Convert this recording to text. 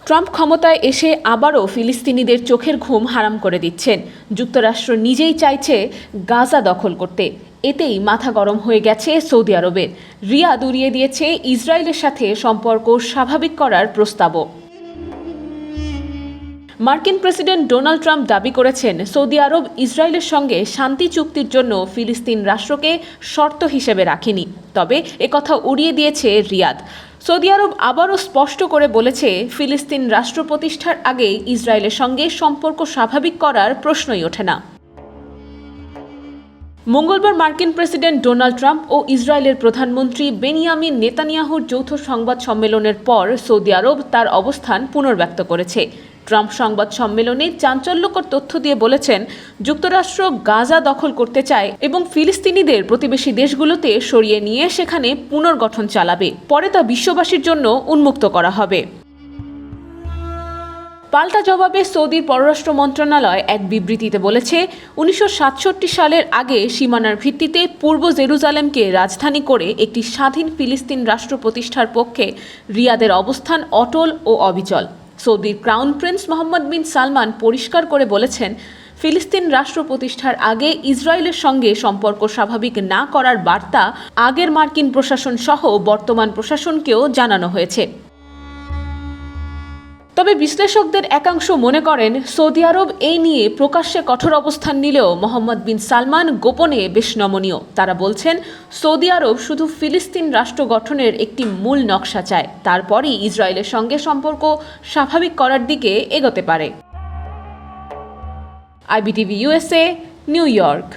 Trump ক্ষমতায় এসে আবারও ফিলিস্তিনিদের চোখের ঘুম হারাম করে দিচ্ছেন। যুক্তরাষ্ট্র নিজেই চাইছে গাজা দখল করতে। এতেই মাথা গরম হয়ে গেছে সৌদি আরবের। রিয়াদ উড়িয়ে দিয়েছে ইসরায়েলের সাথে সম্পর্ক স্বাভাবিক করার প্রস্তাবও। মার্কিন প্রেসিডেন্ট ডোনাল্ড ট্রাম্প দাবি করেছেন, সৌদি আরব ইসরায়েলের সঙ্গে শান্তি চুক্তির জন্য ফিলিস্তিন রাষ্ট্রকে শর্ত হিসেবে রাখেনি। তবে একথা উড়িয়ে দিয়েছে রিয়াদ। সৌদি আরব আবারও স্পষ্ট করে বলেছে, ফিলিস্তিন রাষ্ট্র প্রতিষ্ঠার আগে ইসরায়েলের সঙ্গে সম্পর্ক স্বাভাবিক করার প্রশ্নই ওঠে না। মঙ্গলবার মার্কিন প্রেসিডেন্ট ডোনাল্ড ট্রাম্প ও ইসরায়েলের প্রধানমন্ত্রী বেনিয়ামিন নেতানিয়াহুর যৌথ সংবাদ সম্মেলনের পর সৌদি আরব তার অবস্থান পুনর্ব্যক্ত করেছে। ট্রাম্প সংবাদ সম্মেলনে চাঞ্চল্যকর তথ্য দিয়ে বলেছেন, যুক্তরাষ্ট্র গাজা দখল করতে চায় এবং ফিলিস্তিনিদের প্রতিবেশী দেশগুলোতে সরিয়ে নিয়ে সেখানে পুনর্গঠন চালাবে। পরে তা বিশ্ববাসীর জন্য উন্মুক্ত করা হবে। পাল্টা জবাবে সৌদির পররাষ্ট্র মন্ত্রণালয় এক বিবৃতিতে বলেছে, 1967 সালের আগে সীমানার ভিত্তিতে পূর্ব জেরুজালেমকে রাজধানী করে একটি স্বাধীন ফিলিস্তিন রাষ্ট্র প্রতিষ্ঠার পক্ষে রিয়াদের অবস্থান অটল ও অবিচল। সৌদির ক্রাউন প্রিন্স মোহাম্মদ বিন সালমান পরিষ্কার করে বলেছেন, ফিলিস্তিন রাষ্ট্র প্রতিষ্ঠার আগে ইসরায়েলের সঙ্গে সম্পর্ক স্বাভাবিক না করার বার্তা আগের মার্কিন প্রশাসন সহ বর্তমান প্রশাসনকেও জানানো হয়েছে। তবে বিশ্লেষকদের একাংশ মনে করেন, সৌদি আরব এই নিয়ে প্রকাশ্যে কঠোর অবস্থান নিলেও মোহাম্মদ বিন সালমান গোপনে বেশ নমনীয়। তারা বলছেন, সৌদি আরব শুধু ফিলিস্তিন রাষ্ট্র গঠনের একটি মূল নকশা চায়, তারপরই ইসরায়েলের সঙ্গে সম্পর্ক স্বাভাবিক করার দিকে এগোতে পারে। IBTV USA, new York.